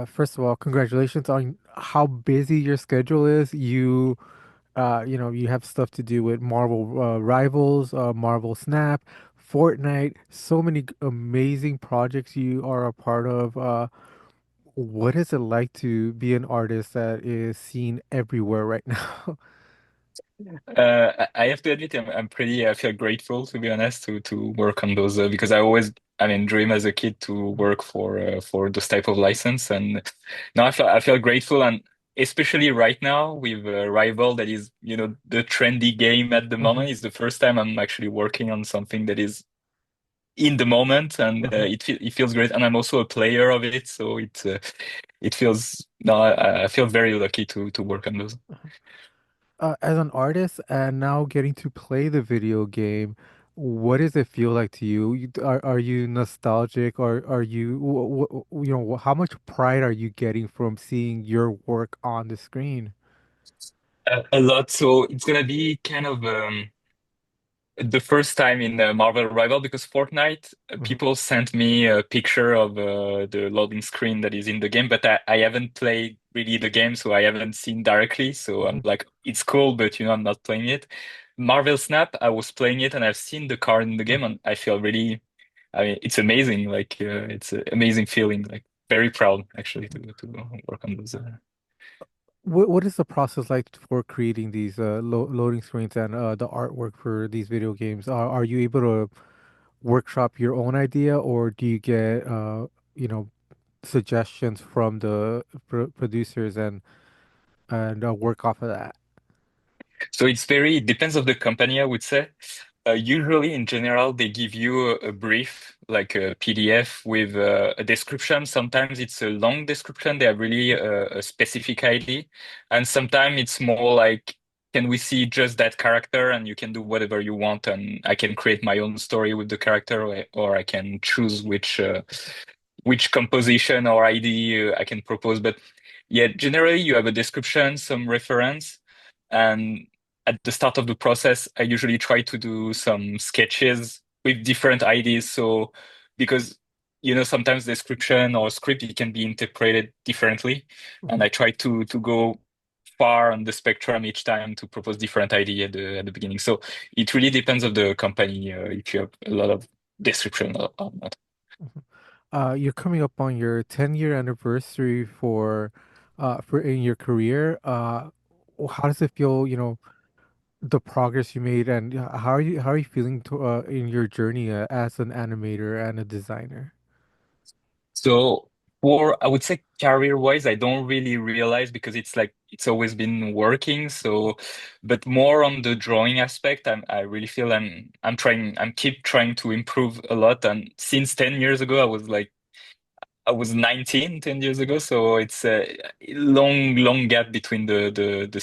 First of all, congratulations on how busy your schedule is. You have stuff to do with Marvel Rivals, Marvel Snap, Fortnite, so many amazing projects you are a part of. What is it like to be an artist that is seen everywhere right now? I have to admit, I feel grateful to be honest to work on those because I always, I mean, dream as a kid to work for those type of license, and now I feel grateful, and especially right now with Rival, that is, the trendy game at the Mhm, moment. It's the first time I'm actually working on something that is in the moment, and mhm. it feels great, and I'm also a player of it, so it feels no, I feel very lucky to work on those. As an artist and now getting to play the video game, what does it feel like to you? Are you nostalgic or are you how much pride are you getting from seeing your work on the screen? A lot. So it's gonna be kind of the first time in Marvel Rival because Fortnite, Mhm, people sent me a picture of the loading screen that is in the game, but I haven't played really the game, so I haven't seen directly. So I'm mhm, like, it's cool, but I'm not playing it. Marvel Snap, I was playing it and I've seen the card in the game, mhm. and I feel really, I mean, it's amazing. Like, it's an amazing feeling. Like, very proud actually to work on those. What is the process like for creating these loading screens and the artwork for these video games? Are you able to workshop your own idea or do you get you know suggestions from the producers and work off of that? So it's very, it depends of the company, I would say. Usually, in general, they give you a brief, like a PDF with a description. Sometimes it's a long description. They have really a specific ID. And sometimes it's more like, can we see just that character and you can do whatever you want and I can create my own story with the character or I can choose which composition or ID I can propose. But yeah, generally you have a description, some reference, and at the start of the process, I usually try to do some sketches with different ideas. So because sometimes description or script it can be interpreted differently, and Mhm, I try to go far on the spectrum each time to propose different idea at the beginning. So it really depends of the company if you have a lot of description or not. mhm. You're coming up on your 10-year anniversary for in your career. How does it feel, the progress you made and how are you feeling in your journey as an animator and a designer? So for I would say career-wise, I don't really realize because it's like it's always been working. So, but more on the drawing aspect, I really feel I'm keep trying to improve a lot. And since 10 years ago, I was 19 10 years ago. So it's a long gap between the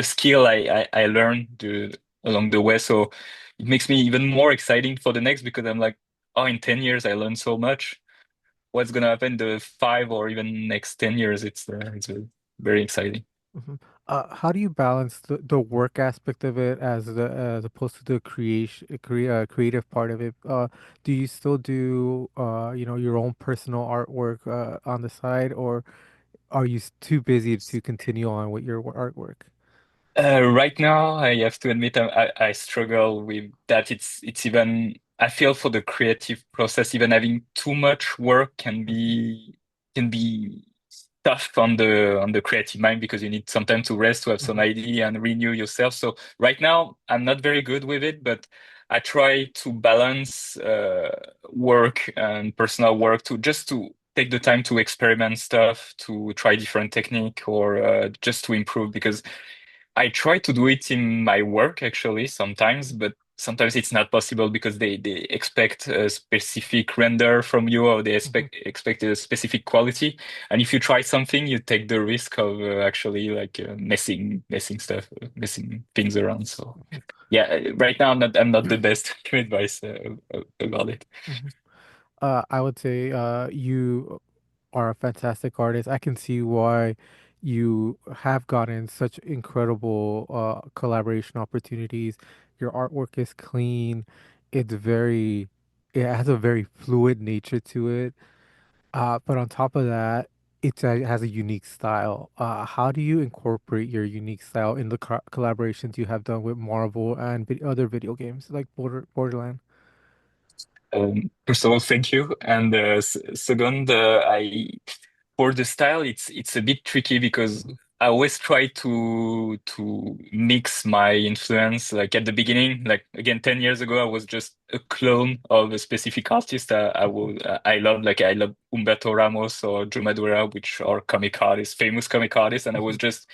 skill I learned along the way. So it makes me even more exciting for the next because I'm like, oh, in 10 years I learned so much. What's gonna happen the 5 or even next 10 years. It's very, very exciting. Mhm. How do you balance the work aspect of it as opposed to the creative part of it? Do you still do your own personal artwork on the side, or are you too busy to continue on with your artwork? Right now, I have to admit I struggle with that. It's even I feel for the creative process, even having too much work can be tough on the creative mind because you need some time to rest, to have some Mhm, idea and renew yourself. So right now, I'm not very good with it, but I try to balance work and personal work to just to take the time to experiment stuff, to try different technique or just to improve because I try to do it in my work actually sometimes, but sometimes it's not possible because they expect a specific render from you or they mhm, expect a specific quality. And if you try something, you take the risk of actually like messing stuff, messing things around. So mhm, yeah, right now I'm not the best to give advice about it. mhm. I would say you are a fantastic artist. I can see why you have gotten such incredible collaboration opportunities. Your artwork is clean. It has a very fluid nature to it. But on top of that, it has a unique style. How do you incorporate your unique style in the collaborations you have done with Marvel and other video games like Borderland? First of all, thank you. And second, I for the style, it's a bit tricky because Mhm, I always try to mix my influence. Like at the beginning, like again, 10 years ago, I was just a clone of a specific artist. mhm, I love Humberto Ramos or Joe Madureira, which are comic artists, famous comic artists, and I was mhm, just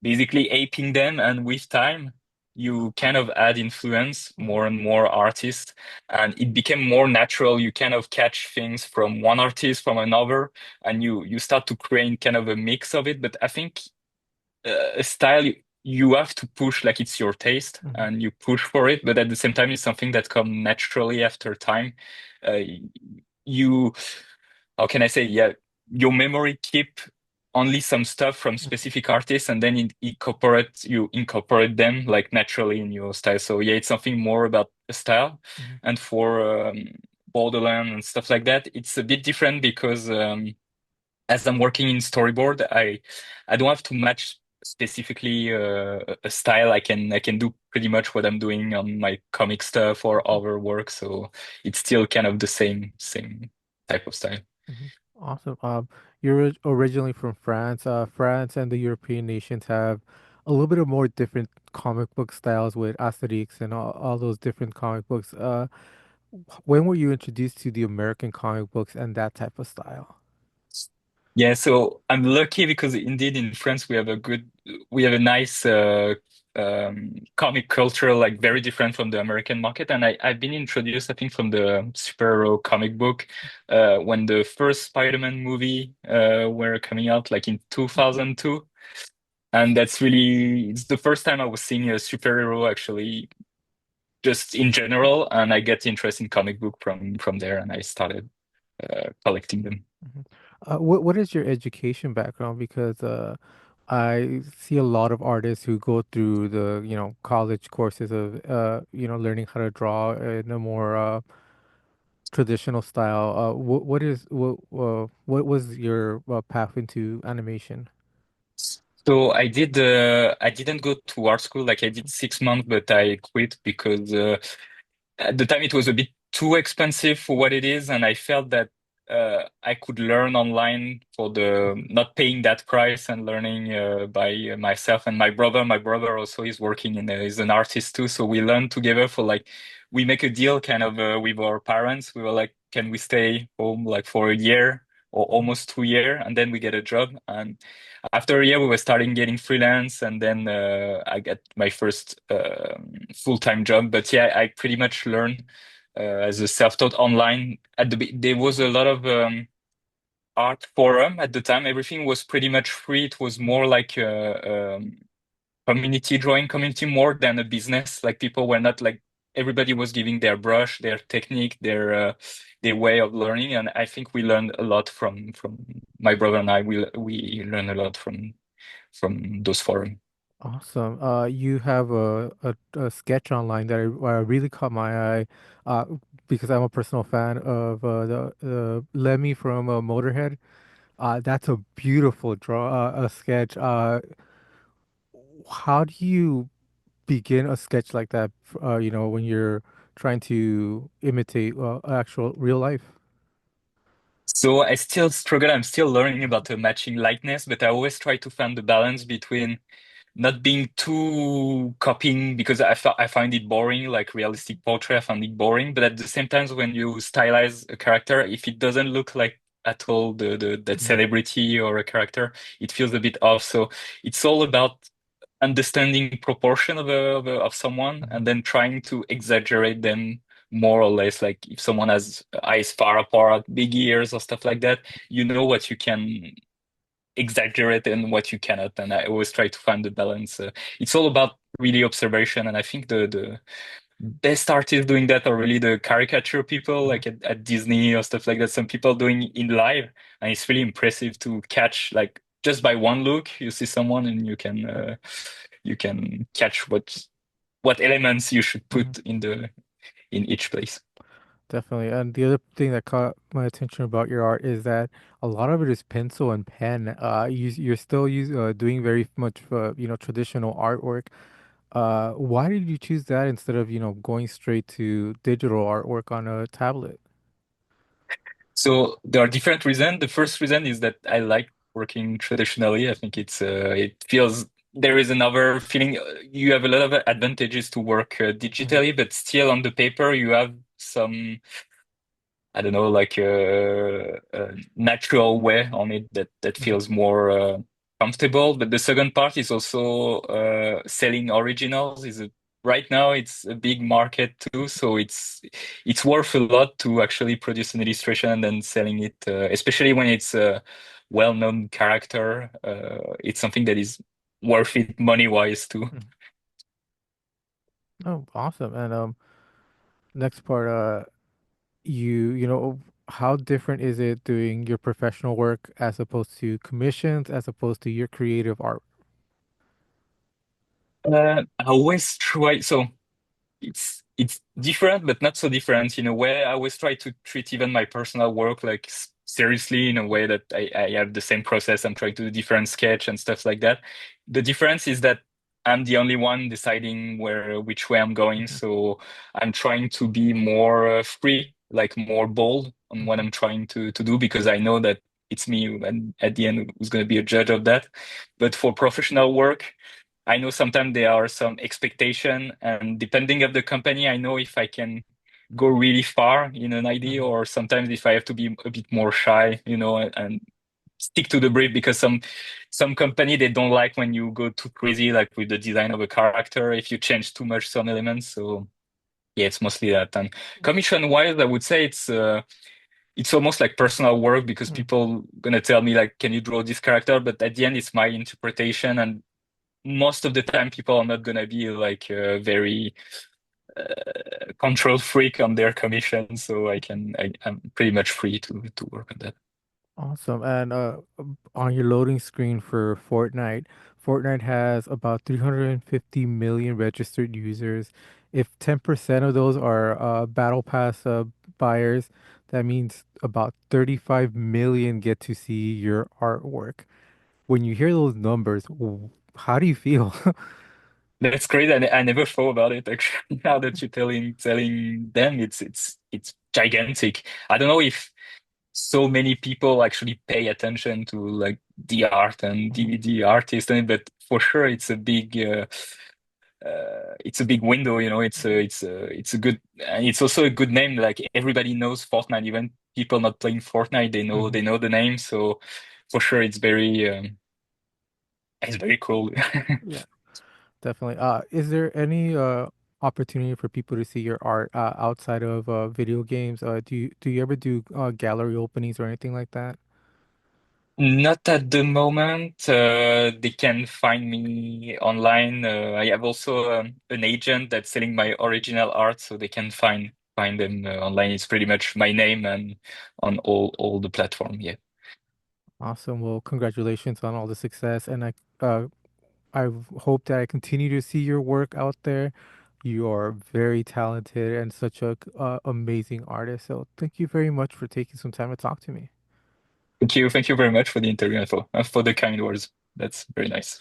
basically aping them. And with time, you kind of add influence, mhm, more and more artists, and it became more natural. You kind of catch things from one artist, from another, and you start to create kind of a mix of it. But I think a style you have to push like it's your taste mhm, and you push for it, but at the same time, it's something that comes naturally after time. Uh, you how can I say, yeah, your memory keep only some stuff from mhm, specific artists and then you incorporate them like naturally in your style. So yeah, it's something more about a style. mhm, And for Borderland and stuff like that, it's a bit different because as I'm working in storyboard, I don't have to match specifically a style. I can do pretty much what I'm doing on my comic stuff or mhm, other work. So it's still kind of the same type of style. mhm. Awesome. You're originally from France. France and the European nations have a little bit of more different comic book styles with Asterix and all those different comic books. When were you introduced to the American comic books and that type of style? Yeah, so I'm lucky because indeed in France we have a nice comic culture, like very different from the American market. And I've been introduced, I think, from the superhero comic book when the first Spider-Man movie were coming out, like in Mhm, 2002. And it's the first time I was seeing a superhero actually, just in general. And I get interest in comic book from there, and I started collecting them. mhm. What is your education background? Because I see a lot of artists who go through the, college courses of, learning how to draw in a more traditional style. What was your path into animation? So I didn't go to art school. Like I did 6 months, but I quit because at the time it was a bit too expensive for what it is, and I felt that I could learn online for the Mhm, not paying that price and learning by myself. And my brother also is working is an artist too, so we learn together for like we make a deal kind of with our parents. We were like, can we stay home like for a year or mhm, almost 2 year, and then we get a job. And after a year, we were starting getting freelance, and then I got my first full-time job. But yeah, I pretty much learned as a self-taught online. There was a lot of art forum at the time. Everything was pretty much free. It was more like a community drawing community more than a business. Like people were not like everybody was giving their brush, their technique, their way of learning, and I think we learned a lot from my brother and I. We learned a lot from those forums. Awesome. You have a sketch online that really caught my eye, uh, because I'm a personal fan of the Lemmy from Motorhead. That's a beautiful a sketch. How do you begin a sketch like that, when you're trying to imitate actual real life? So I still struggle. I'm still learning about the matching likeness, but I always try to find the balance between not being too copying because I find it boring, like realistic portrait, I find it boring. But at the same time, when you stylize a character, if it doesn't look like at all that Mhm, celebrity or a character, it feels a bit off. So it's all about understanding proportion of someone mhm, and then trying to exaggerate them more or less. Like if someone has eyes far apart, big ears or stuff like that, you know what you can exaggerate and what you cannot. And I always try to find the balance. It's all about really observation. And I think the best artists doing that are really the caricature people, mhm, like at Disney or stuff like that. Some people doing in live, and it's really impressive to catch like just by one look, you see someone and you can catch what elements you should mhm. put in each place. Definitely. And the other thing that caught my attention about your art is that a lot of it is pencil and pen. You're still doing very much, traditional artwork. Why did you choose that instead of, going straight to digital artwork on a tablet? So there are different reasons. The first reason is that I like working traditionally. I think it feels there is another feeling. You have a lot of advantages to work Hmm. digitally, but still on the paper you have some, I don't know, like a natural way on it that Hmm. feels more comfortable. But the second part is also selling originals. Right now it's a big market too, so it's worth a lot to actually produce an illustration and then selling it, especially when it's a well-known character. It's something that is worth it money-wise too. Hmm. Oh, awesome. And next part, how different is it doing your professional work as opposed to commissions, as opposed to your creative art? I always try so. It's different, but not so different in a way. I always try to treat even my personal work like seriously in a way that I have the same process. I'm trying to do different sketch and stuff like that. The difference is that I'm the only one deciding which way I'm going. Hmm. So I'm trying to be more free, like more bold on what Hmm. I'm trying to do because I know that it's me and at the end who's going to be a judge of that. But for professional work, I know sometimes there are some expectation, and depending of the company, I know if I can go really far in an idea, Hmm. or sometimes if I have to be a bit more shy, and stick to the brief because some company they don't like when you go too crazy, like with the design of a character, if you change too much some elements. So yeah, it's mostly that. And commission wise, I would say it's almost like personal work because Hmm. people gonna tell me like, can you draw this character? But at the end, it's my interpretation and most of the time people are not gonna be like very control freak on their commission, so I'm pretty much free to work on that. Awesome. And on your loading screen for Fortnite, Fortnite has about 350 million registered users. If 10% of those are Battle Pass buyers, that means about 35 million get to see your artwork. When you hear those numbers, how do you feel? That's great. I never thought about it actually. Now that you're telling them, it's gigantic. I don't know if so many people actually pay attention to like the art and Mhm. the artist, but for sure it's a big window, it's a good, and it's also a good name. Like everybody knows Fortnite, even people not playing Fortnite, Mhm. they know the name. So for sure, it's very cool. Yeah, definitely. Is there any opportunity for people to see your art outside of video games? Do you ever do gallery openings or anything like that? Not at the moment. They can find me online. I have also an agent that's selling my original art, so they can find them online. It's pretty much my name and on all the platform. Yeah. Awesome. Well, congratulations on all the success, and I hope that I continue to see your work out there. You are very talented and such a amazing artist. So thank you very much for taking some time to talk to me. Thank you very much for the interview and for the kind words. That's very nice.